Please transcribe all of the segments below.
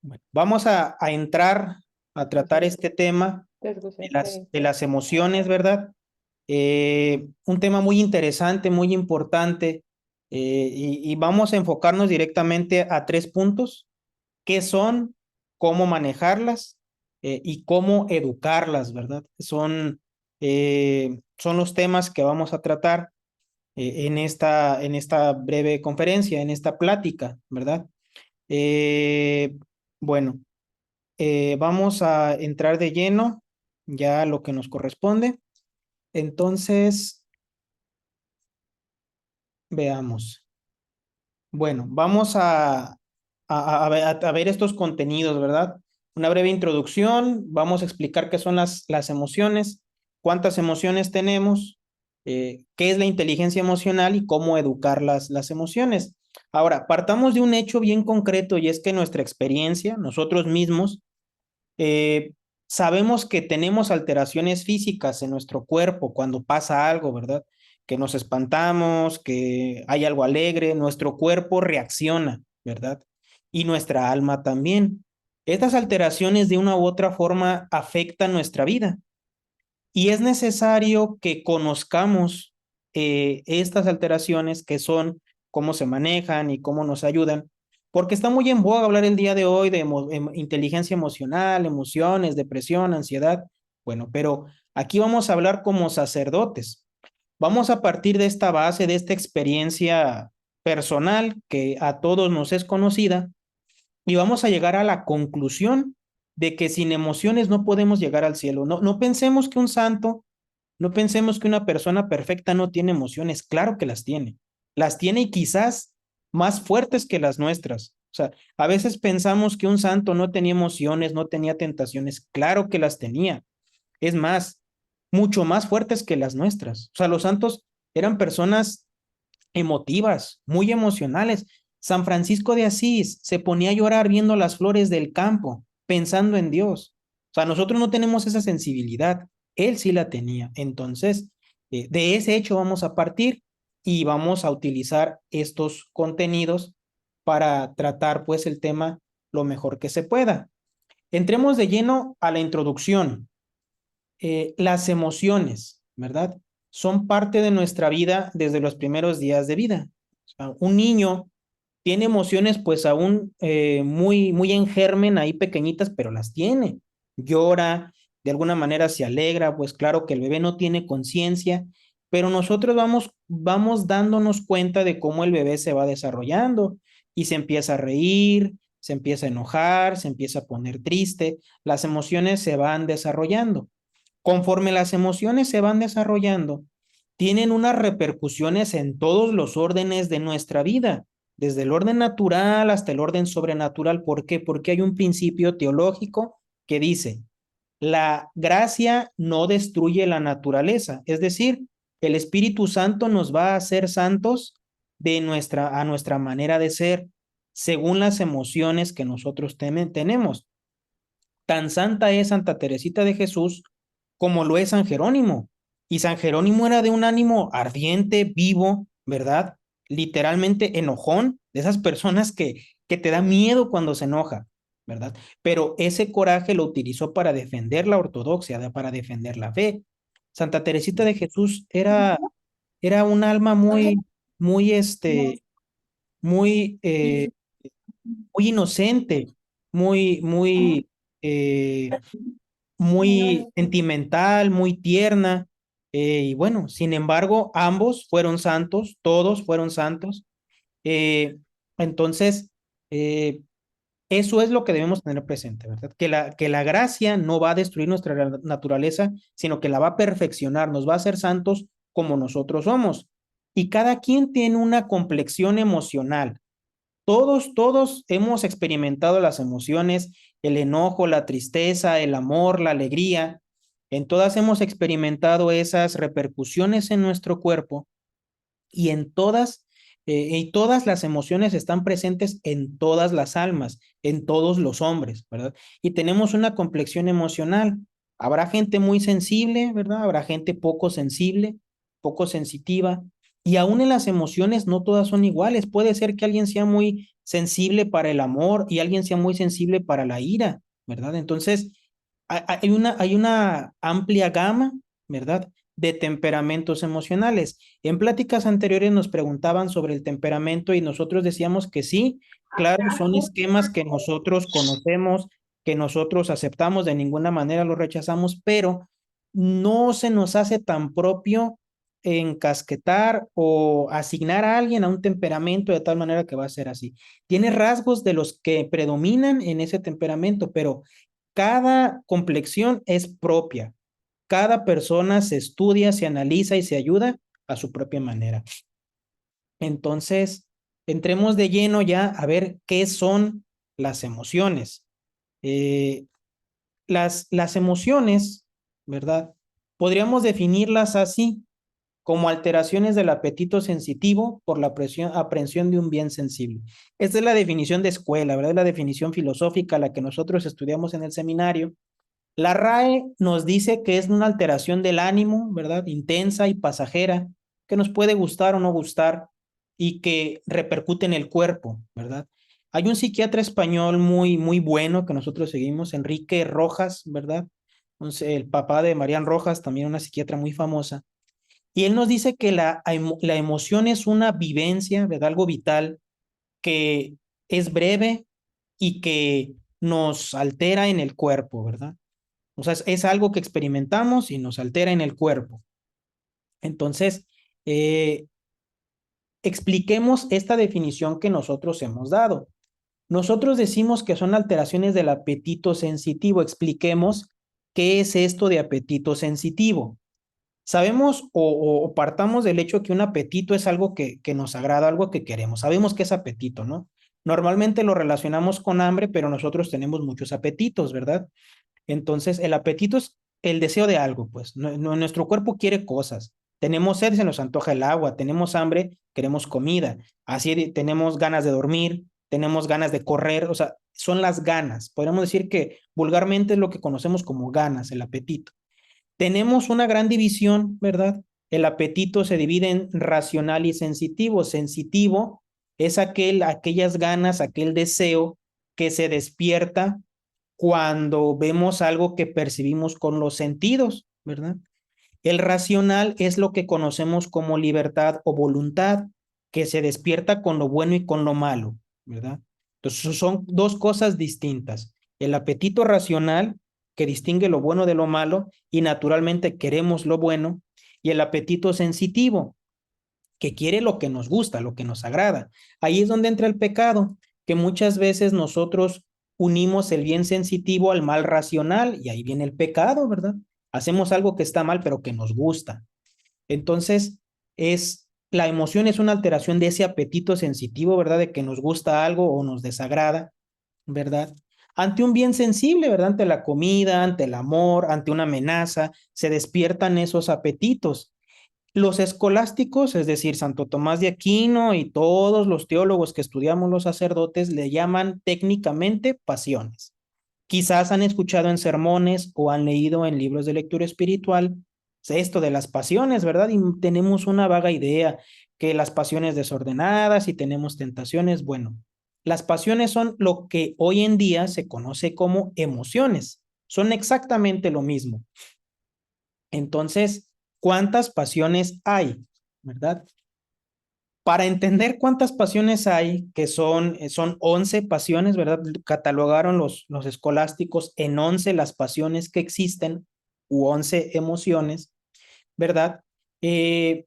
Bueno, vamos a entrar a tratar este tema ¿Te escuché? de las emociones, ¿verdad? Un tema muy interesante, muy importante, y vamos a enfocarnos directamente a tres puntos: qué son, cómo manejarlas, y cómo educarlas, ¿verdad? Son los temas que vamos a tratar en esta breve conferencia, en esta plática, ¿verdad? Eh, bueno. Vamos a entrar de lleno ya a lo que nos corresponde. Entonces, veamos. Bueno, vamos a ver estos contenidos, ¿verdad? Una breve introducción, vamos a explicar qué son las emociones, cuántas emociones tenemos, qué es la inteligencia emocional y cómo educar las emociones. Ahora, partamos de un hecho bien concreto, y es que nuestra experiencia, nosotros mismos, Eh, sabemos que tenemos alteraciones físicas en nuestro cuerpo cuando pasa algo, ¿verdad? Que nos espantamos, que hay algo alegre, nuestro cuerpo reacciona, ¿verdad? Y nuestra alma también. Estas alteraciones de una u otra forma afectan nuestra vida, y es necesario que conozcamos estas alteraciones, que son, cómo se manejan y cómo nos ayudan, porque está muy en boga hablar el día de hoy de inteligencia emocional, emociones, depresión, ansiedad. Bueno, pero aquí vamos a hablar como sacerdotes. Vamos a partir de esta base, de esta experiencia personal que a todos nos es conocida, y vamos a llegar a la conclusión de que sin emociones no podemos llegar al cielo. No, no pensemos que un santo, no pensemos que una persona perfecta no tiene emociones. Claro que las tiene. Las tiene, y quizás más fuertes que las nuestras. O sea, a veces pensamos que un santo no tenía emociones, no tenía tentaciones. Claro que las tenía. Es más, mucho más fuertes que las nuestras. O sea, los santos eran personas emotivas, muy emocionales. San Francisco de Asís se ponía a llorar viendo las flores del campo, pensando en Dios. O sea, nosotros no tenemos esa sensibilidad. Él sí la tenía. Entonces, de ese hecho vamos a partir, y vamos a utilizar estos contenidos para tratar pues el tema lo mejor que se pueda. Entremos de lleno a la introducción. Las emociones, ¿verdad? Son parte de nuestra vida desde los primeros días de vida. O sea, un niño tiene emociones pues aún muy en germen, ahí pequeñitas, pero las tiene. Llora, de alguna manera se alegra, pues claro que el bebé no tiene conciencia, pero nosotros vamos dándonos cuenta de cómo el bebé se va desarrollando, y se empieza a reír, se empieza a enojar, se empieza a poner triste. Las emociones se van desarrollando. Conforme las emociones se van desarrollando, tienen unas repercusiones en todos los órdenes de nuestra vida, desde el orden natural hasta el orden sobrenatural. ¿Por qué? Porque hay un principio teológico que dice: la gracia no destruye la naturaleza. Es decir, el Espíritu Santo nos va a hacer santos a nuestra manera de ser, según las emociones que nosotros tenemos. Tan santa es Santa Teresita de Jesús como lo es San Jerónimo. Y San Jerónimo era de un ánimo ardiente, vivo, ¿verdad? Literalmente enojón, de esas personas que te da miedo cuando se enoja, ¿verdad? Pero ese coraje lo utilizó para defender la ortodoxia, para defender la fe. Santa Teresita de Jesús era un alma muy, muy, muy inocente, muy, eh, muy sentimental, muy tierna. Y bueno, sin embargo, ambos fueron santos, todos fueron santos. Eh, entonces, eh, eso es lo que debemos tener presente, ¿verdad? Que la gracia no va a destruir nuestra naturaleza, sino que la va a perfeccionar, nos va a hacer santos como nosotros somos. Y cada quien tiene una complexión emocional. Todos hemos experimentado las emociones: el enojo, la tristeza, el amor, la alegría. En todas hemos experimentado esas repercusiones en nuestro cuerpo, y y todas las emociones están presentes en todas las almas, en todos los hombres, ¿verdad? Y tenemos una complexión emocional. Habrá gente muy sensible, ¿verdad? Habrá gente poco sensible, poco sensitiva. Y aún en las emociones no todas son iguales. Puede ser que alguien sea sensible para el amor y alguien sea muy sensible para la ira, ¿verdad? Entonces, hay una amplia gama, ¿verdad? De temperamentos emocionales. En pláticas anteriores nos preguntaban sobre el temperamento y nosotros decíamos que sí, claro, son esquemas que nosotros conocemos, que nosotros aceptamos, de ninguna manera los rechazamos, pero no se nos hace tan propio encasquetar o asignar a alguien a un temperamento de tal manera que va a ser así. Tiene rasgos de los que predominan en ese temperamento, pero cada complexión es propia. Cada persona se estudia, se analiza y se ayuda a su propia manera. Entonces, entremos de lleno ya a ver qué son las emociones. Eh, las emociones, ¿verdad? Podríamos definirlas así, como alteraciones del apetito sensitivo por la aprehensión de un bien sensible. Esta es la definición de escuela, ¿verdad? La definición filosófica, la que nosotros estudiamos en el seminario. La RAE nos dice que es una alteración del ánimo, ¿verdad? Intensa y pasajera, que nos puede gustar o no gustar y que repercute en el cuerpo, ¿verdad? Hay un psiquiatra español muy, muy bueno que nosotros seguimos, Enrique Rojas, ¿verdad? Entonces, el papá de Marian Rojas, también una psiquiatra muy famosa. Y él nos dice que la emoción es una vivencia, ¿verdad? Algo vital que es breve y que nos altera en el cuerpo, ¿verdad? O sea, es algo que experimentamos y nos altera en el cuerpo. Entonces, eh, expliquemos esta definición que nosotros hemos dado. Nosotros decimos que son alteraciones del apetito sensitivo. Expliquemos qué es esto de apetito sensitivo. Sabemos o partamos del hecho que un apetito es algo que nos agrada, algo que queremos. Sabemos que es apetito, ¿no? Normalmente lo relacionamos con hambre, pero nosotros tenemos muchos apetitos, ¿verdad? Entonces, el apetito es el deseo de algo, pues. Nuestro cuerpo quiere cosas. Tenemos sed, se nos antoja el agua. Tenemos hambre, queremos comida. Así tenemos ganas de dormir, tenemos ganas de correr. O sea, son las ganas. Podríamos decir que vulgarmente es lo que conocemos como ganas, el apetito. Tenemos una gran división, ¿verdad? El apetito se divide en racional y sensitivo. Sensitivo es aquellas ganas, aquel deseo que se despierta cuando vemos algo que percibimos con los sentidos, ¿verdad? El racional es lo que conocemos como libertad o voluntad, que se despierta con lo bueno y con lo malo, ¿verdad? Entonces son dos cosas distintas. El apetito racional, que distingue lo bueno de lo malo y naturalmente queremos lo bueno, y el apetito sensitivo, que quiere lo que nos gusta, lo que nos agrada. Ahí es donde entra el pecado, que muchas veces nosotros unimos el bien sensitivo al mal racional y ahí viene el pecado, ¿verdad? Hacemos algo que está mal, pero que nos gusta. Entonces, la emoción es una alteración de ese apetito sensitivo, ¿verdad? De que nos gusta algo o nos desagrada, ¿verdad? Ante un bien sensible, ¿verdad? Ante la comida, ante el amor, ante una amenaza, se despiertan esos apetitos. Los escolásticos, es decir, Santo Tomás de Aquino y todos los teólogos que estudiamos los sacerdotes, le llaman técnicamente pasiones. Quizás han escuchado en sermones o han leído en libros de lectura espiritual esto de las pasiones, ¿verdad? Y tenemos una vaga idea que las pasiones desordenadas y tenemos tentaciones. Bueno, las pasiones son lo que hoy en día se conoce como emociones. Son exactamente lo mismo. Entonces, ¿cuántas pasiones hay? ¿Verdad? Para entender cuántas pasiones hay, que son 11 pasiones, ¿verdad? Catalogaron los escolásticos en 11 las pasiones que existen, u 11 emociones, ¿verdad? Eh,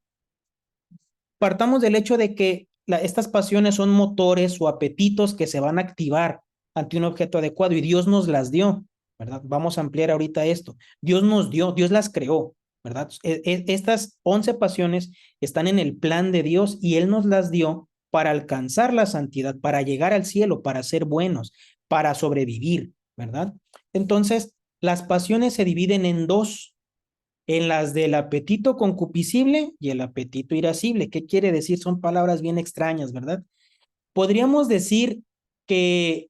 Partamos del hecho de que estas pasiones son motores o apetitos que se van a activar ante un objeto adecuado y Dios nos las dio, ¿verdad? Vamos a ampliar ahorita esto. Dios nos dio, Dios las creó, ¿verdad? Estas 11 pasiones están en el plan de Dios y Él nos las dio para alcanzar la santidad, para llegar al cielo, para ser buenos, para sobrevivir, ¿verdad? Entonces, las pasiones se dividen en dos, en las del apetito concupiscible y el apetito irascible. ¿Qué quiere decir? Son palabras bien extrañas, ¿verdad? Podríamos decir que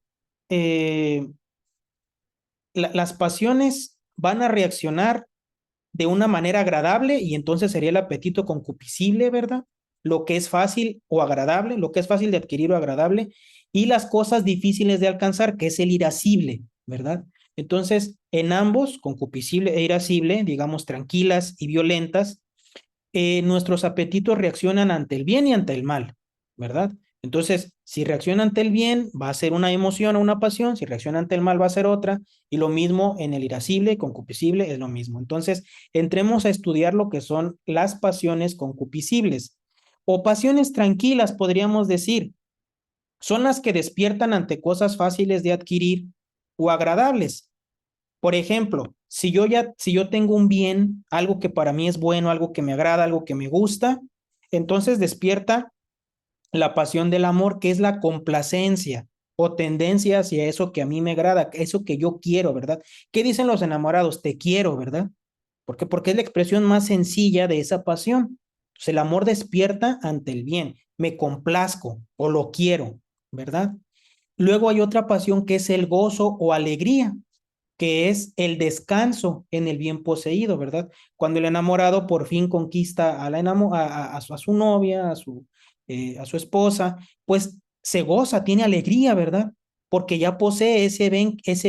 eh, las pasiones van a reaccionar de una manera agradable y entonces sería el apetito concupiscible, ¿verdad? Lo que es fácil o agradable, lo que es fácil de adquirir o agradable, y las cosas difíciles de alcanzar, que es el irascible, ¿verdad? Entonces, en ambos, concupiscible e irascible, digamos tranquilas y violentas, nuestros apetitos reaccionan ante el bien y ante el mal, ¿verdad? Entonces, si reacciona ante el bien, va a ser una emoción o una pasión, si reacciona ante el mal, va a ser otra, y lo mismo en el irascible, concupiscible, es lo mismo. Entonces, entremos a estudiar lo que son las pasiones concupiscibles, o pasiones tranquilas, podríamos decir, son las que despiertan ante cosas fáciles de adquirir o agradables. Por ejemplo, si yo tengo un bien, algo que para mí es bueno, algo que me agrada, algo que me gusta, entonces despierta la pasión del amor, que es la complacencia o tendencia hacia eso que a mí me agrada, eso que yo quiero, ¿verdad? ¿Qué dicen los enamorados? Te quiero, ¿verdad? ¿Por qué? Porque es la expresión más sencilla de esa pasión. Entonces, el amor despierta ante el bien, me complazco o lo quiero, ¿verdad? Luego hay otra pasión que es el gozo o alegría, que es el descanso en el bien poseído, ¿verdad? Cuando el enamorado por fin conquista a, a su novia, a su esposa, pues se goza, tiene alegría, ¿verdad? Porque ya posee ese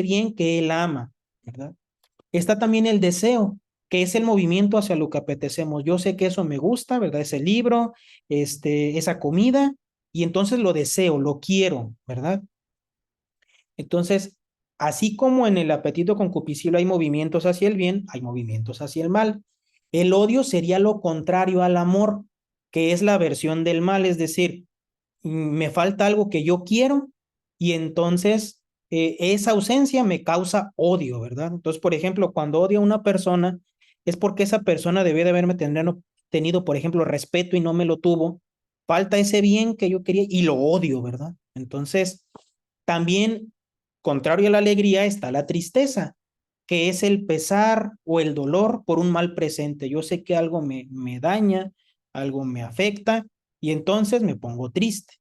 bien que él ama, ¿verdad? Está también el deseo, que es el movimiento hacia lo que apetecemos. Yo sé que eso me gusta, ¿verdad? Ese libro, esa comida, y entonces lo deseo, lo quiero, ¿verdad? Entonces, así como en el apetito concupiscible hay movimientos hacia el bien, hay movimientos hacia el mal. El odio sería lo contrario al amor, que es la aversión del mal, es decir, me falta algo que yo quiero y entonces esa ausencia me causa odio, ¿verdad? Entonces, por ejemplo, cuando odio a una persona es porque esa persona debió de haberme tenido, por ejemplo, respeto y no me lo tuvo. Falta ese bien que yo quería y lo odio, ¿verdad? Entonces, también, contrario a la alegría, está la tristeza, que es el pesar o el dolor por un mal presente. Yo sé que algo me daña, algo me afecta y entonces me pongo triste.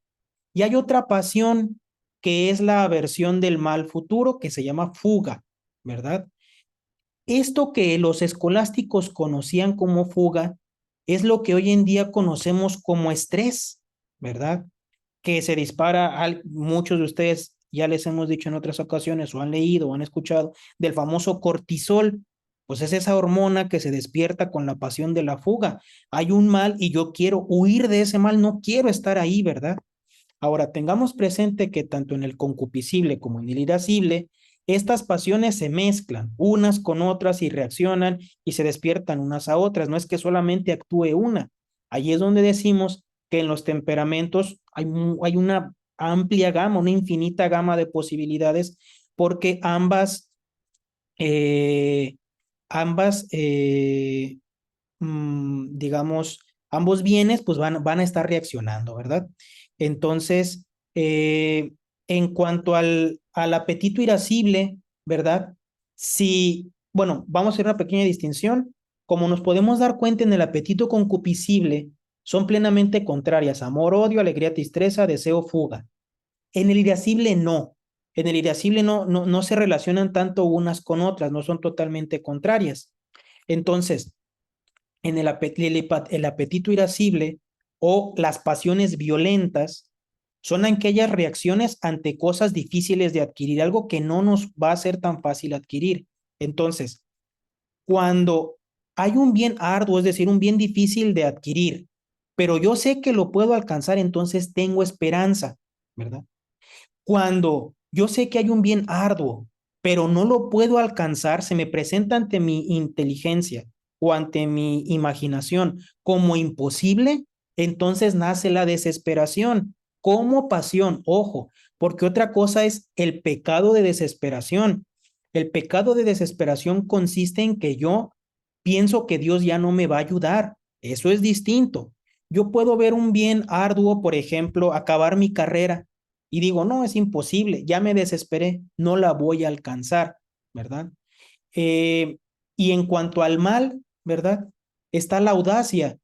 Y hay otra pasión que es la aversión del mal futuro, que se llama fuga, ¿verdad? Esto que los escolásticos conocían como fuga es lo que hoy en día conocemos como estrés, ¿verdad? Que se dispara, muchos de ustedes ya les hemos dicho en otras ocasiones o han leído o han escuchado del famoso cortisol, pues es esa hormona que se despierta con la pasión de la fuga. Hay un mal y yo quiero huir de ese mal, no quiero estar ahí, ¿verdad? Ahora, tengamos presente que tanto en el concupiscible como en el irascible, estas pasiones se mezclan unas con otras y reaccionan y se despiertan unas a otras. No es que solamente actúe una. Allí es donde decimos que en los temperamentos hay una amplia gama, una infinita gama de posibilidades, porque eh, ambas digamos, ambos bienes pues van a estar reaccionando, ¿verdad? Entonces, en cuanto al apetito irascible, ¿verdad? Si, bueno, vamos a hacer una pequeña distinción. Como nos podemos dar cuenta en el apetito concupiscible, son plenamente contrarias, amor, odio, alegría, tristeza, deseo, fuga. En el irascible no. En el irascible no se relacionan tanto unas con otras, no son totalmente contrarias. Entonces, en el apetito irascible o las pasiones violentas son aquellas reacciones ante cosas difíciles de adquirir, algo que no nos va a ser tan fácil adquirir. Entonces, cuando hay un bien arduo, es decir, un bien difícil de adquirir, pero yo sé que lo puedo alcanzar, entonces tengo esperanza, ¿verdad? Cuando yo sé que hay un bien arduo, pero no lo puedo alcanzar, se me presenta ante mi inteligencia o ante mi imaginación como imposible, entonces nace la desesperación como pasión, ojo, porque otra cosa es el pecado de desesperación. El pecado de desesperación consiste en que yo pienso que Dios ya no me va a ayudar. Eso es distinto. Yo puedo ver un bien arduo, por ejemplo, acabar mi carrera y digo, no, es imposible, ya me desesperé, no la voy a alcanzar, ¿verdad? Eh, y en cuanto al mal, ¿verdad? Está la audacia,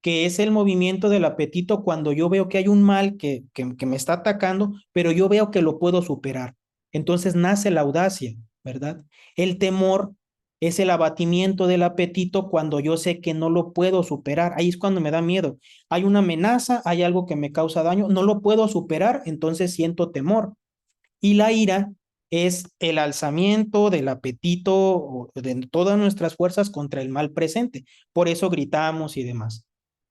que es el movimiento del apetito cuando yo veo que hay un mal que me está atacando, pero yo veo que lo puedo superar. Entonces nace la audacia, ¿verdad? El temor Es el abatimiento del apetito cuando yo sé que no lo puedo superar. Ahí es cuando me da miedo. Hay una amenaza, hay algo que me causa daño, no lo puedo superar, entonces siento temor. Y la ira es el alzamiento del apetito o de todas nuestras fuerzas contra el mal presente. Por eso gritamos y demás.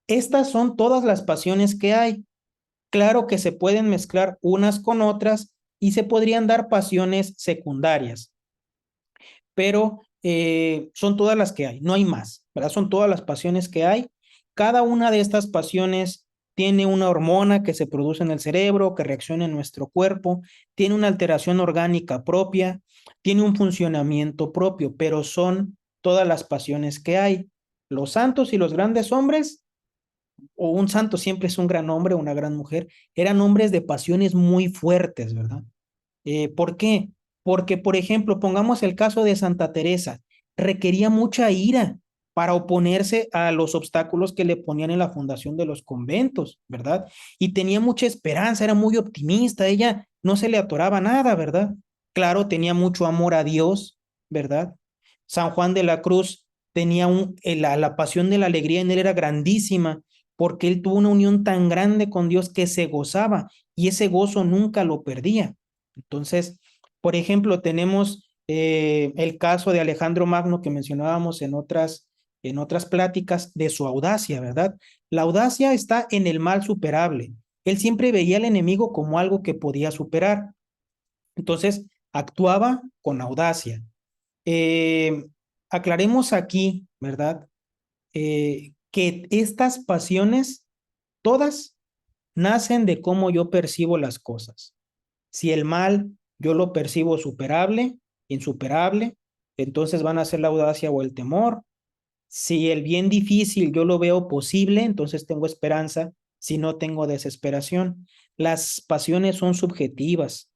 Estas son todas las pasiones que hay. Claro que se pueden mezclar unas con otras y se podrían dar pasiones secundarias, pero son todas las que hay, no hay más, ¿verdad? Son todas las pasiones que hay. Cada una de estas pasiones tiene una hormona que se produce en el cerebro, que reacciona en nuestro cuerpo, tiene una alteración orgánica propia, tiene un funcionamiento propio, pero son todas las pasiones que hay. Los santos y los grandes hombres, o un santo siempre es un gran hombre, una gran mujer, eran hombres de pasiones muy fuertes, ¿verdad? ¿Por qué? Porque, por ejemplo, pongamos el caso de Santa Teresa, requería mucha ira para oponerse a los obstáculos que le ponían en la fundación de los conventos, ¿verdad? Y tenía mucha esperanza, era muy optimista, ella no se le atoraba nada, ¿verdad? Claro, tenía mucho amor a Dios, ¿verdad? San Juan de la Cruz tenía la pasión de la alegría en él era grandísima porque él tuvo una unión tan grande con Dios que se gozaba y ese gozo nunca lo perdía. Entonces, por ejemplo, tenemos el caso de Alejandro Magno que mencionábamos en otras pláticas de su audacia, ¿verdad? La audacia está en el mal superable. Él siempre veía al enemigo como algo que podía superar. Entonces, actuaba con audacia. Eh, Aclaremos aquí, ¿verdad? Que estas pasiones, todas, nacen de cómo yo percibo las cosas. Si el mal yo lo percibo superable, insuperable, entonces van a ser la audacia o el temor. Si el bien difícil yo lo veo posible, entonces tengo esperanza. Si no, tengo desesperación. Las pasiones son subjetivas.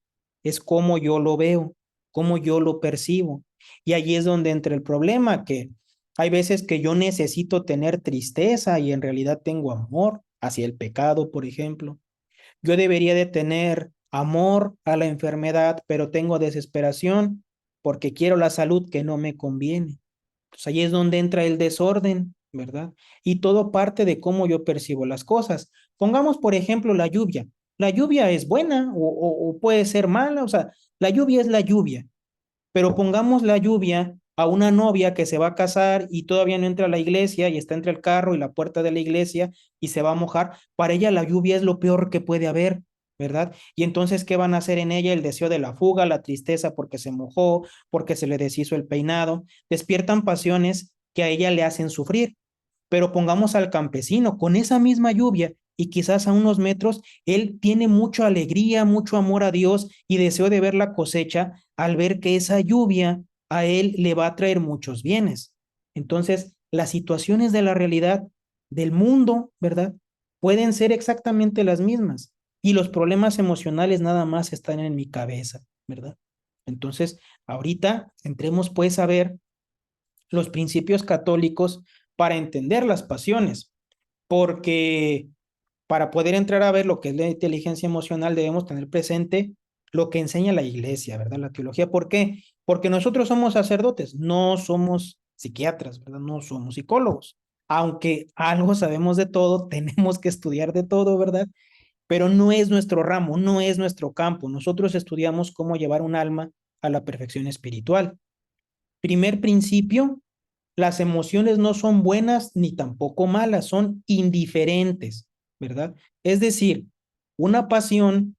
Es como yo lo veo, como yo lo percibo. Y allí es donde entra el problema, que hay veces que yo necesito tener tristeza y en realidad tengo amor hacia el pecado, por ejemplo. Yo debería de tener amor a la enfermedad, pero tengo desesperación porque quiero la salud que no me conviene. Pues ahí es donde entra el desorden, ¿verdad? Y todo parte de cómo yo percibo las cosas. Pongamos, por ejemplo, la lluvia. La lluvia es buena o puede ser mala, o sea, la lluvia es la lluvia, pero pongamos la lluvia a una novia que se va a casar y todavía no entra a la iglesia y está entre el carro y la puerta de la iglesia y se va a mojar. Para ella la lluvia es lo peor que puede haber, ¿verdad? Y entonces, ¿qué van a hacer en ella? El deseo de la fuga, la tristeza porque se mojó, porque se le deshizo el peinado. Despiertan pasiones que a ella le hacen sufrir. Pero pongamos al campesino con esa misma lluvia y quizás a unos metros, él tiene mucha alegría, mucho amor a Dios y deseo de ver la cosecha al ver que esa lluvia a él le va a traer muchos bienes. Entonces, las situaciones de la realidad del mundo, ¿verdad? Pueden ser exactamente las mismas y los problemas emocionales nada más están en mi cabeza, ¿verdad? Entonces, ahorita entremos pues a ver los principios católicos para entender las pasiones, porque para poder entrar a ver lo que es la inteligencia emocional debemos tener presente lo que enseña la iglesia, ¿verdad? La teología. ¿Por qué? Porque nosotros somos sacerdotes, no somos psiquiatras, ¿verdad? No somos psicólogos. Aunque algo sabemos de todo, tenemos que estudiar de todo, ¿verdad? Pero no es nuestro ramo, no es nuestro campo. Nosotros estudiamos cómo llevar un alma a la perfección espiritual. Primer principio, las emociones no son buenas ni tampoco malas, son indiferentes, ¿verdad? Es decir, una pasión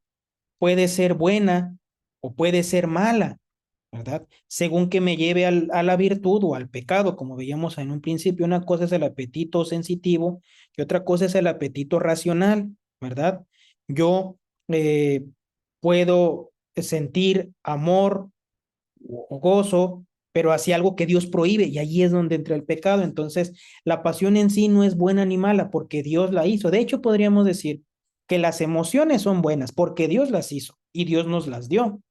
puede ser buena o puede ser mala, ¿verdad? Según que me lleve a la virtud o al pecado, como veíamos en un principio, una cosa es el apetito sensitivo y otra cosa es el apetito racional, ¿verdad? Yo puedo sentir amor o gozo, pero hacia algo que Dios prohíbe y allí es donde entra el pecado. Entonces, la pasión en sí no es buena ni mala porque Dios la hizo. De hecho, podríamos decir que las emociones son buenas porque Dios las hizo y Dios nos las dio.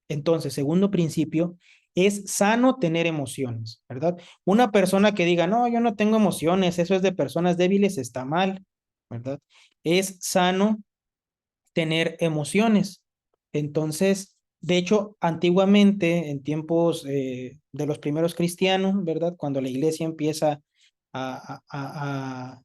Entonces, segundo principio, es sano tener emociones, ¿verdad? Una persona que diga, no, yo no tengo emociones, eso es de personas débiles, está mal, ¿verdad? Es sano tener emociones. Entonces, De hecho, antiguamente, en tiempos de los primeros cristianos, ¿verdad? Cuando la iglesia empieza a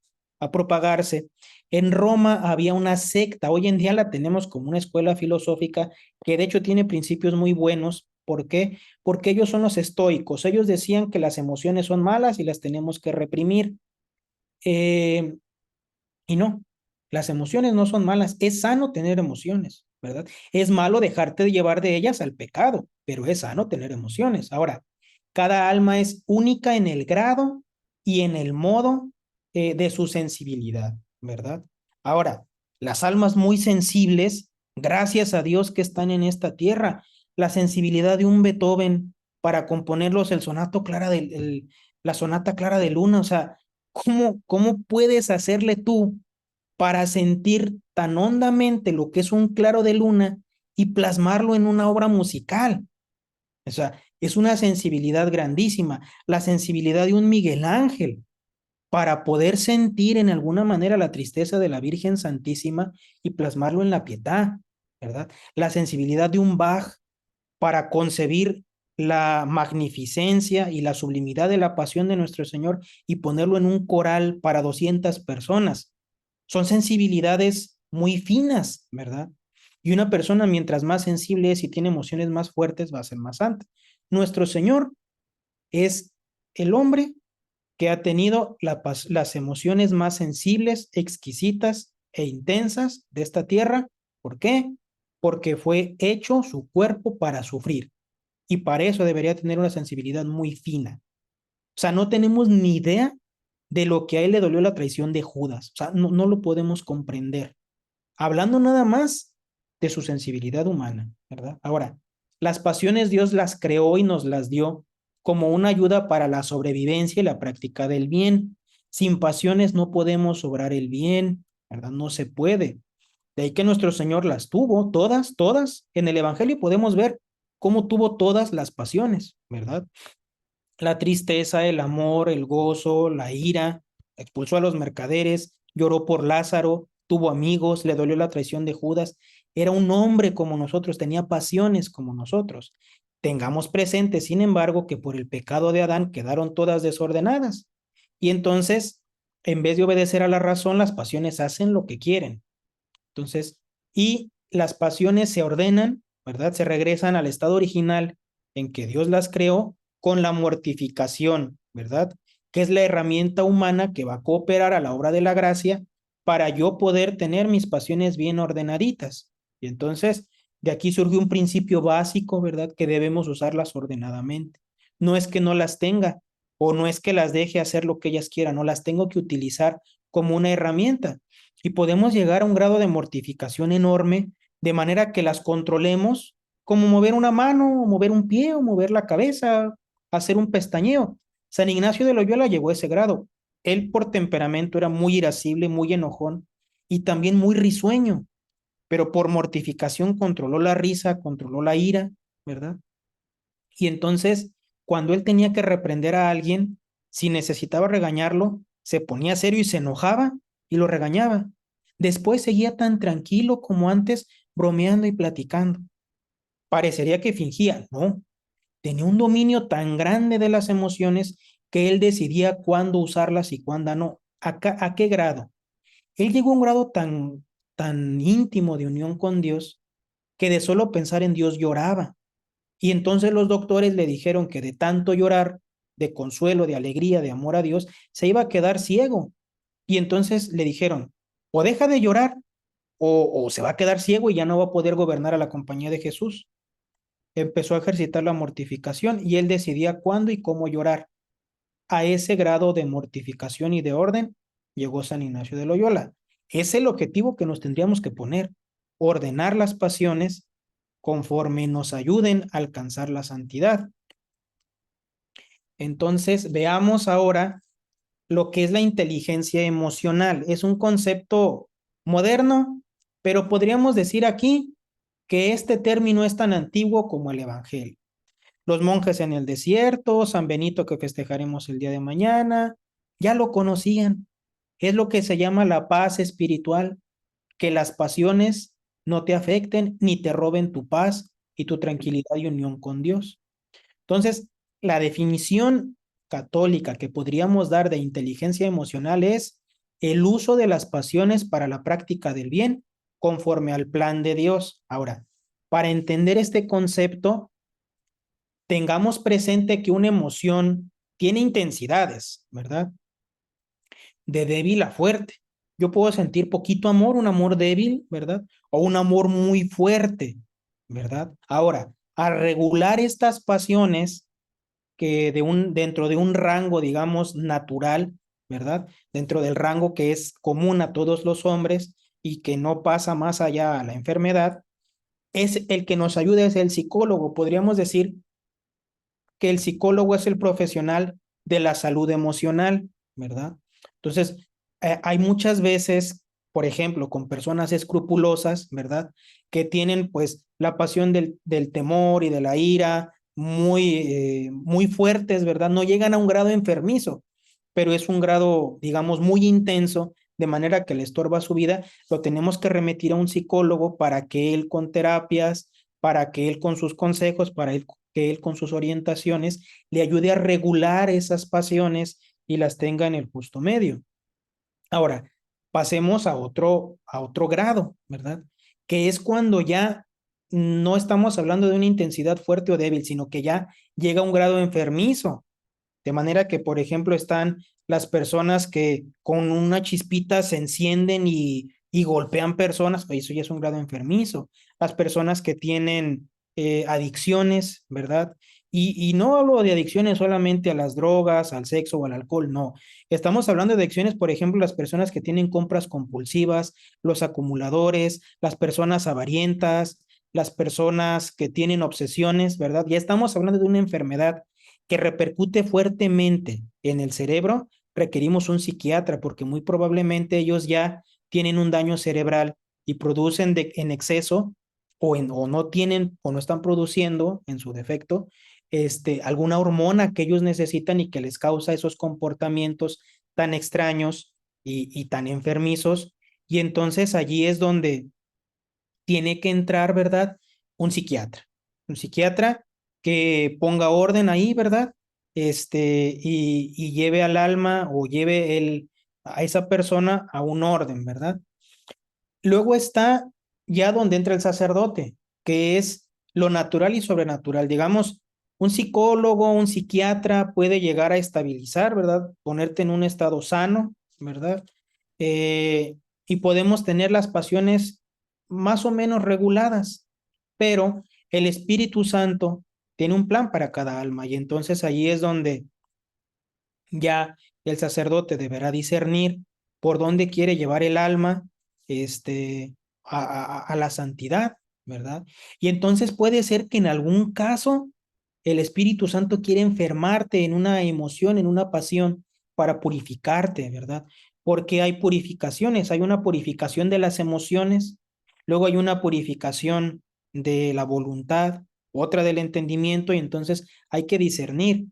propagarse, en Roma había una secta, hoy en día la tenemos como una escuela filosófica que de hecho tiene principios muy buenos. ¿Por qué? Porque ellos son los estoicos. Ellos decían que las emociones son malas y las tenemos que reprimir. Eh, y no, las emociones no son malas. Es sano tener emociones, ¿verdad? Es malo dejarte de llevar de ellas al pecado, pero es sano tener emociones. Ahora, cada alma es única en el grado y en el modo de su sensibilidad, ¿verdad? Ahora, las almas muy sensibles, gracias a Dios que están en esta tierra, la sensibilidad de un Beethoven para componerlos el sonato clara la sonata clara de luna, o sea, ¿cómo puedes hacerle tú para sentir tan hondamente lo que es un claro de luna y plasmarlo en una obra musical? O sea, es una sensibilidad grandísima, la sensibilidad de un Miguel Ángel para poder sentir en alguna manera la tristeza de la Virgen Santísima y plasmarlo en la Pietà, ¿verdad? La sensibilidad de un Bach para concebir la magnificencia y la sublimidad de la pasión de nuestro Señor y ponerlo en un coral para 200 personas. Son sensibilidades muy finas, ¿verdad? Y una persona mientras más sensible es y tiene emociones más fuertes va a ser más santa. Nuestro Señor es el hombre que ha tenido las emociones más sensibles, exquisitas e intensas de esta tierra. ¿Por qué? Porque fue hecho su cuerpo para sufrir y para eso debería tener una sensibilidad muy fina. O sea, no tenemos ni idea de lo que a él le dolió la traición de Judas. O sea, no lo podemos comprender. Hablando nada más de su sensibilidad humana, ¿verdad? Ahora, las pasiones Dios las creó y nos las dio como una ayuda para la sobrevivencia y la práctica del bien. Sin pasiones no podemos obrar el bien, ¿verdad? No se puede. De ahí que nuestro Señor las tuvo, todas, todas. En el Evangelio podemos ver cómo tuvo todas las pasiones, ¿verdad? La tristeza, el amor, el gozo, la ira, expulsó a los mercaderes, lloró por Lázaro, tuvo amigos, le dolió la traición de Judas. Era un hombre como nosotros, tenía pasiones como nosotros. Tengamos presente, sin embargo, que por el pecado de Adán quedaron todas desordenadas. Y entonces, en vez de obedecer a la razón, las pasiones hacen lo que quieren. Entonces, y las pasiones se ordenan, ¿verdad? Se regresan al estado original en que Dios las creó con la mortificación, ¿verdad? Que es la herramienta humana que va a cooperar a la obra de la gracia para yo poder tener mis pasiones bien ordenaditas. Y entonces, de aquí surge un principio básico, ¿verdad? Que debemos usarlas ordenadamente. No es que no las tenga o no es que las deje hacer lo que ellas quieran, no las tengo que utilizar como una herramienta y podemos llegar a un grado de mortificación enorme, de manera que las controlemos, como mover una mano, o mover un pie, o mover la cabeza, hacer un pestañeo. San Ignacio de Loyola llegó a ese grado. Él por temperamento era muy irascible, muy enojón y también muy risueño, pero por mortificación controló la risa, controló la ira, ¿verdad? Y entonces, cuando él tenía que reprender a alguien, si necesitaba regañarlo, se ponía serio y se enojaba y lo regañaba. Después seguía tan tranquilo como antes, bromeando y platicando. Parecería que fingía, no. Tenía un dominio tan grande de las emociones que él decidía cuándo usarlas y cuándo no. ¿A qué grado? Él llegó a un grado tan íntimo de unión con Dios que de solo pensar en Dios lloraba. Y entonces los doctores le dijeron que de tanto llorar, de consuelo, de alegría, de amor a Dios, se iba a quedar ciego. Y entonces le dijeron, o deja de llorar o se va a quedar ciego y ya no va a poder gobernar a la compañía de Jesús. Empezó a ejercitar la mortificación y él decidía cuándo y cómo llorar. A ese grado de mortificación y de orden llegó San Ignacio de Loyola. Es el objetivo que nos tendríamos que poner, ordenar las pasiones conforme nos ayuden a alcanzar la santidad. Entonces, veamos ahora lo que es la inteligencia emocional. Es un concepto moderno, pero podríamos decir aquí que este término es tan antiguo como el Evangelio. Los monjes en el desierto, San Benito que festejaremos el día de mañana, ya lo conocían. Es lo que se llama la paz espiritual, que las pasiones no te afecten ni te roben tu paz y tu tranquilidad y unión con Dios. Entonces, la definición católica que podríamos dar de inteligencia emocional es el uso de las pasiones para la práctica del bien conforme al plan de Dios. Ahora, para entender este concepto, tengamos presente que una emoción tiene intensidades, ¿verdad? De débil a fuerte. Yo puedo sentir poquito amor, un amor débil, ¿verdad? O un amor muy fuerte, ¿verdad? Ahora, a regular estas pasiones que dentro de un rango, digamos, natural, ¿verdad? Dentro del rango que es común a todos los hombres y que no pasa más allá a la enfermedad, es el que nos ayuda, es el psicólogo. Podríamos decir que el psicólogo es el profesional de la salud emocional, ¿verdad? Entonces, hay muchas veces, por ejemplo, con personas escrupulosas, ¿verdad? Que tienen pues la pasión del temor y de la ira muy fuertes, ¿verdad? No llegan a un grado enfermizo, pero es un grado, digamos, muy intenso, de manera que le estorba su vida. Lo tenemos que remitir a un psicólogo para que él con terapias, para que él con sus consejos, que él con sus orientaciones le ayude a regular esas pasiones y las tenga en el justo medio. Ahora, pasemos a otro grado, ¿verdad? Que es cuando ya no estamos hablando de una intensidad fuerte o débil, sino que ya llega a un grado enfermizo. De manera que, por ejemplo, están las personas que con una chispita se encienden y golpean personas, pues eso ya es un grado enfermizo. Las personas que tienen adicciones, ¿verdad? Y no hablo de adicciones solamente a las drogas, al sexo o al alcohol, no. Estamos hablando de adicciones, por ejemplo, las personas que tienen compras compulsivas, los acumuladores, las personas avarientas, las personas que tienen obsesiones, ¿verdad? Ya estamos hablando de una enfermedad que repercute fuertemente en el cerebro, requerimos un psiquiatra porque muy probablemente ellos ya tienen un daño cerebral y producen en exceso o no tienen o no están produciendo en su defecto alguna hormona que ellos necesitan y que les causa esos comportamientos tan extraños y tan enfermizos. Y entonces allí es donde tiene que entrar, ¿verdad? Un psiquiatra. Un psiquiatra que ponga orden ahí, ¿verdad? Y lleve al alma o lleve a esa persona a un orden, ¿verdad? Luego está ya donde entra el sacerdote, que es lo natural y sobrenatural. Digamos, un psicólogo, un psiquiatra puede llegar a estabilizar, ¿verdad? Ponerte en un estado sano, ¿verdad? Eh, y podemos tener las pasiones más o menos reguladas, pero el Espíritu Santo tiene un plan para cada alma y entonces allí es donde ya el sacerdote deberá discernir por dónde quiere llevar el alma a la santidad, ¿verdad? Y entonces puede ser que en algún caso el Espíritu Santo quiere enfermarte en una emoción, en una pasión, para purificarte, ¿verdad? Porque hay purificaciones, hay una purificación de las emociones, luego hay una purificación de la voluntad, otra del entendimiento, y entonces hay que discernir.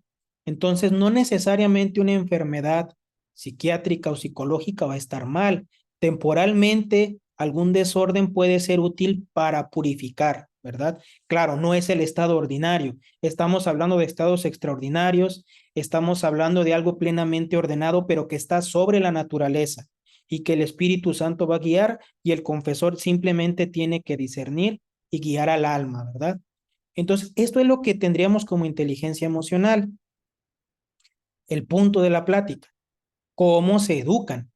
Entonces, no necesariamente una enfermedad psiquiátrica o psicológica va a estar mal. Temporalmente, algún desorden puede ser útil para purificar, ¿verdad? Claro, no es el estado ordinario. Estamos hablando de estados extraordinarios, estamos hablando de algo plenamente ordenado, pero que está sobre la naturaleza y que el Espíritu Santo va a guiar y el confesor simplemente tiene que discernir y guiar al alma, ¿verdad? Entonces, esto es lo que tendríamos como inteligencia emocional, el punto de la plática, cómo se educan.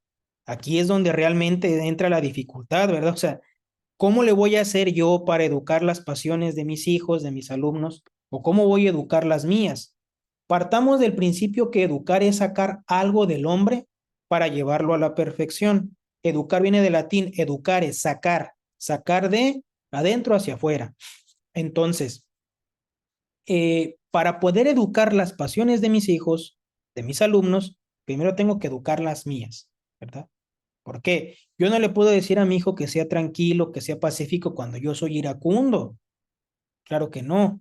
Aquí es donde realmente entra la dificultad, ¿verdad? O sea, ¿cómo le voy a hacer yo para educar las pasiones de mis hijos, de mis alumnos? ¿O cómo voy a educar las mías? Partamos del principio que educar es sacar algo del hombre para llevarlo a la perfección. Educar viene del latín, educar es sacar, sacar de adentro hacia afuera. Entonces, para poder educar las pasiones de mis hijos, de mis alumnos, primero tengo que educar las mías, ¿verdad? ¿Por qué? Yo no le puedo decir a mi hijo que sea tranquilo, que sea pacífico cuando yo soy iracundo. Claro que no.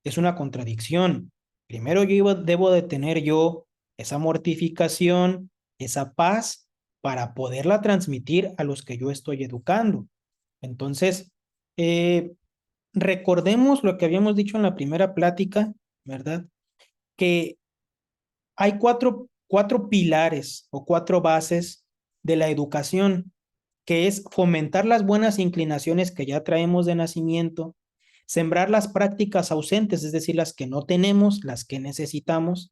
Es una contradicción. Primero debo de tener yo esa mortificación, esa paz, para poderla transmitir a los que yo estoy educando. Entonces, eh, recordemos lo que habíamos dicho en la primera plática, ¿verdad? Que hay cuatro pilares o cuatro bases de la educación, que es fomentar las buenas inclinaciones que ya traemos de nacimiento, sembrar las prácticas ausentes, es decir, las que no tenemos, las que necesitamos,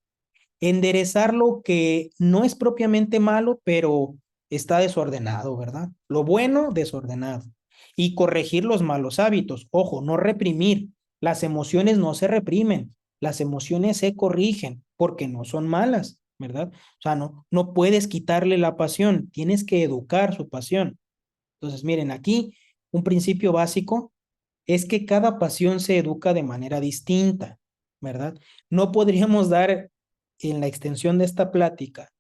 enderezar lo que no es propiamente malo, pero está desordenado, ¿verdad? Lo bueno, desordenado. Y corregir los malos hábitos. Ojo, no reprimir. Las emociones no se reprimen, las emociones se corrigen porque no son malas, ¿verdad? O sea, no puedes quitarle la pasión, tienes que educar su pasión. Entonces, miren, aquí un principio básico es que cada pasión se educa de manera distinta, ¿verdad? No podríamos dar en la extensión de esta plática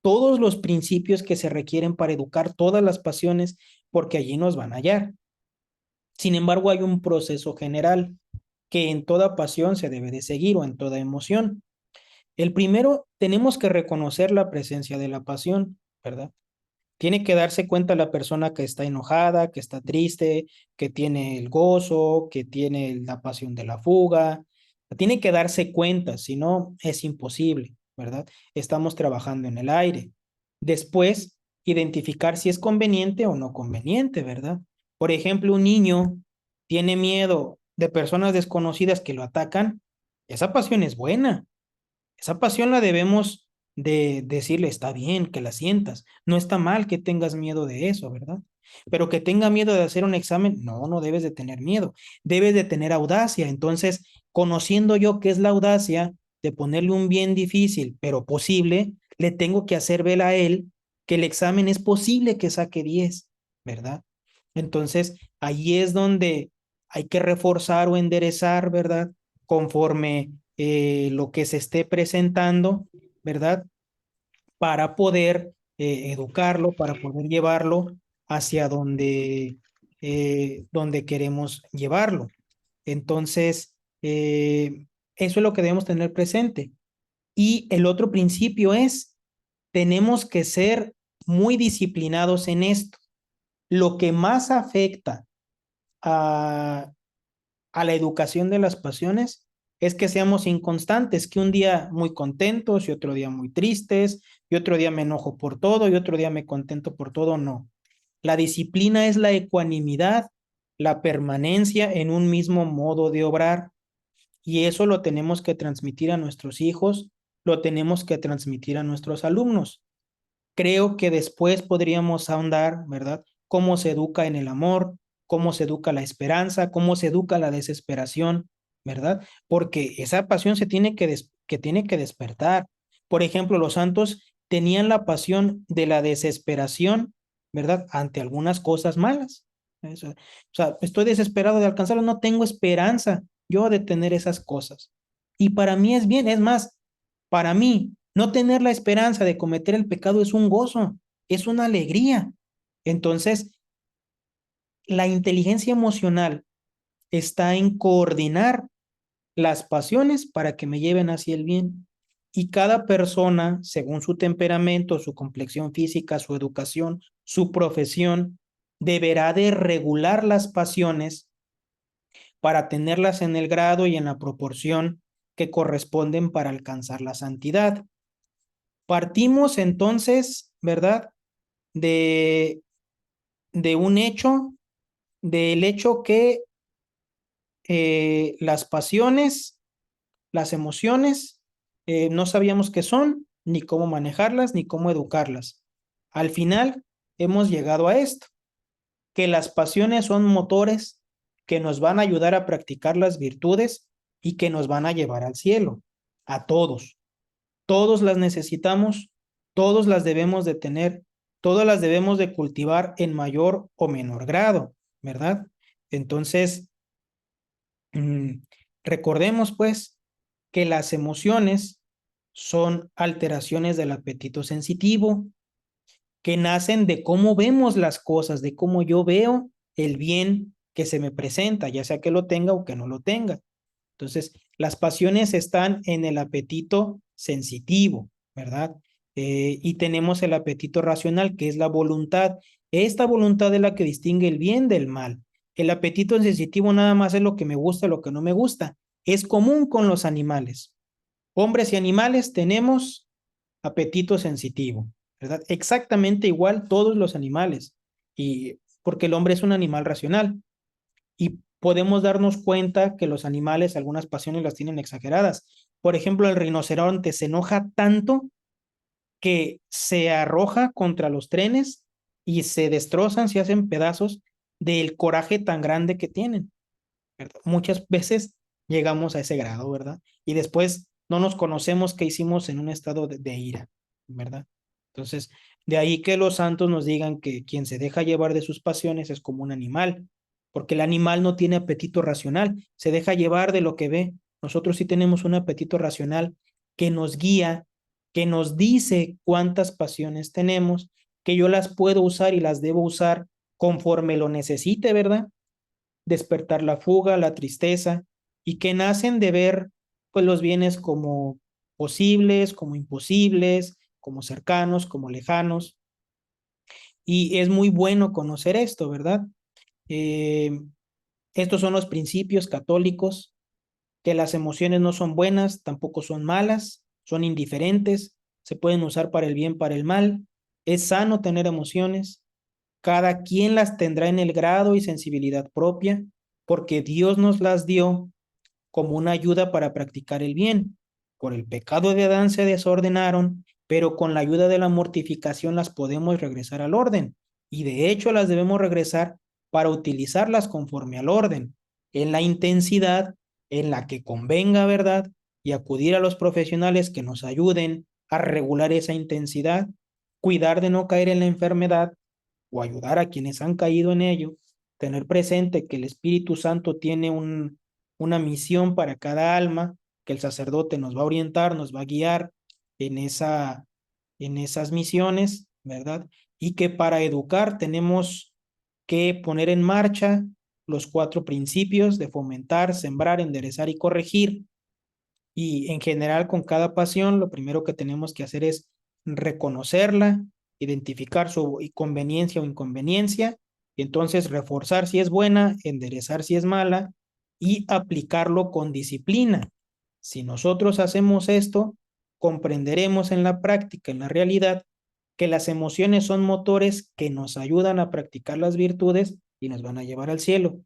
todos los principios que se requieren para educar todas las pasiones, porque allí nos van a hallar. Sin embargo, hay un proceso general que en toda pasión se debe de seguir o en toda emoción. El primero, tenemos que reconocer la presencia de la pasión, ¿verdad? Tiene que darse cuenta la persona que está enojada, que está triste, que tiene el gozo, que tiene la pasión de la fuga. Tiene que darse cuenta, si no es imposible, ¿verdad? Estamos trabajando en el aire. Después, identificar si es conveniente o no conveniente, ¿verdad? Por ejemplo, un niño tiene miedo de personas desconocidas que lo atacan. Esa pasión es buena, esa pasión la debemos de decirle, está bien que la sientas, no está mal que tengas miedo de eso, ¿verdad? Pero que tenga miedo de hacer un examen, no debes de tener miedo, debes de tener audacia. Entonces, conociendo yo qué es la audacia, de ponerle un bien difícil, pero posible, le tengo que hacer ver a él que el examen es posible que saque 10, ¿verdad? Entonces, ahí es donde hay que reforzar o enderezar, ¿verdad? Conforme lo que se esté presentando, ¿verdad? Para poder educarlo, para poder llevarlo hacia donde queremos llevarlo. Entonces, eso es lo que debemos tener presente. Y el otro principio es, tenemos que ser muy disciplinados en esto. Lo que más afecta a la educación de las pasiones es que seamos inconstantes, que un día muy contentos y otro día muy tristes, y otro día me enojo por todo y otro día me contento por todo, no. La disciplina es la ecuanimidad, la permanencia en un mismo modo de obrar, y eso lo tenemos que transmitir a nuestros hijos, lo tenemos que transmitir a nuestros alumnos. Creo que después podríamos ahondar, ¿verdad? Cómo se educa en el amor, cómo se educa la esperanza, cómo se educa la desesperación, ¿verdad? Porque esa pasión se tiene que tiene que despertar. Por ejemplo, los santos tenían la pasión de la desesperación, ¿verdad? Ante algunas cosas malas. O sea, estoy desesperado de alcanzarlo, no tengo esperanza yo de tener esas cosas. Y para mí es bien, es más, para mí, no tener la esperanza de cometer el pecado es un gozo, es una alegría. Entonces, la inteligencia emocional está en coordinar las pasiones para que me lleven hacia el bien. Y cada persona, según su temperamento, su complexión física, su educación, su profesión, deberá de regular las pasiones para tenerlas en el grado y en la proporción que corresponden para alcanzar la santidad. Partimos entonces, ¿verdad? De, de un hecho, del hecho que las pasiones, las emociones, no sabíamos qué son, ni cómo manejarlas, ni cómo educarlas. Al final, hemos llegado a esto, que las pasiones son motores que nos van a ayudar a practicar las virtudes y que nos van a llevar al cielo, a todos. Todos las necesitamos, todos las debemos de tener, todas las debemos de cultivar en mayor o menor grado, ¿verdad? Entonces, mmm, recordemos pues que las emociones son alteraciones del apetito sensitivo que nacen de cómo vemos las cosas, de cómo yo veo el bien que se me presenta, ya sea que lo tenga o que no lo tenga. Entonces, las pasiones están en el apetito sensitivo, ¿verdad? Y tenemos el apetito racional, que es la voluntad. Esta voluntad es la que distingue el bien del mal. El apetito sensitivo nada más es lo que me gusta, lo que no me gusta. Es común con los animales. Hombres y animales tenemos apetito sensitivo, ¿verdad? Exactamente igual todos los animales. Y porque el hombre es un animal racional y podemos darnos cuenta que los animales algunas pasiones las tienen exageradas. Por ejemplo, el rinoceronte se enoja tanto que se arroja contra los trenes y se destrozan, se hacen pedazos del coraje tan grande que tienen, ¿verdad? Muchas veces llegamos a ese grado, ¿verdad? Y después no nos conocemos qué hicimos en un estado de ira, ¿verdad? Entonces, de ahí que los santos nos digan que quien se deja llevar de sus pasiones es como un animal, porque el animal no tiene apetito racional, se deja llevar de lo que ve. Nosotros sí tenemos un apetito racional que nos guía, que nos dice cuántas pasiones tenemos, que yo las puedo usar y las debo usar conforme lo necesite, ¿verdad? Despertar la fuga, la tristeza, y que nacen de ver pues los bienes como posibles, como imposibles, como cercanos, como lejanos. Y es muy bueno conocer esto, ¿verdad? Eh, Estos son los principios católicos, que las emociones no son buenas, tampoco son malas, son indiferentes, se pueden usar para el bien, para el mal. Es sano tener emociones, cada quien las tendrá en el grado y sensibilidad propia, porque Dios nos las dio como una ayuda para practicar el bien. Por el pecado de Adán se desordenaron, pero con la ayuda de la mortificación las podemos regresar al orden. Y de hecho las debemos regresar para utilizarlas conforme al orden, en la intensidad en la que convenga, ¿verdad? Y acudir a los profesionales que nos ayuden a regular esa intensidad, cuidar de no caer en la enfermedad o ayudar a quienes han caído en ello, tener presente que el Espíritu Santo tiene una misión para cada alma, que el sacerdote nos va a orientar, nos va a guiar en en esas misiones, ¿verdad? Y que para educar tenemos que poner en marcha los cuatro principios de fomentar, sembrar, enderezar y corregir. Y en general con cada pasión, lo primero que tenemos que hacer es reconocerla, identificar su conveniencia o inconveniencia, y entonces reforzar si es buena, enderezar si es mala y aplicarlo con disciplina. Si nosotros hacemos esto, comprenderemos en la práctica, en la realidad, que las emociones son motores que nos ayudan a practicar las virtudes y nos van a llevar al cielo.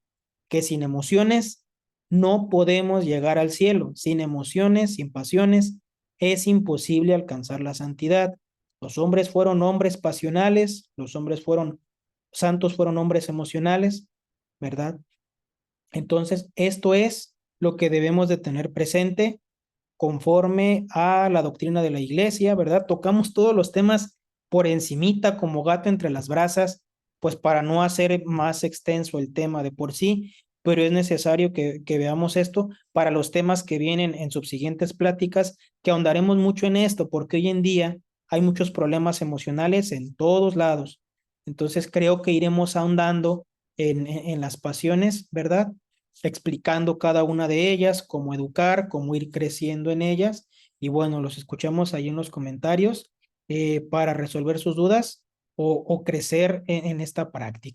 Que sin emociones no podemos llegar al cielo. Sin emociones, sin pasiones, es imposible alcanzar la santidad. Los hombres fueron hombres pasionales, los hombres fueron santos, fueron hombres emocionales, ¿verdad? Entonces, esto es lo que debemos de tener presente conforme a la doctrina de la iglesia, ¿verdad? Tocamos todos los temas por encimita como gato entre las brasas, pues para no hacer más extenso el tema de por sí, pero es necesario que veamos esto para los temas que vienen en subsiguientes pláticas, que ahondaremos mucho en esto, porque hoy en día hay muchos problemas emocionales en todos lados. Entonces creo que iremos ahondando en las pasiones, ¿verdad? Explicando cada una de ellas, cómo educar, cómo ir creciendo en ellas. Y bueno, los escuchamos ahí en los comentarios para resolver sus dudas o crecer en esta práctica.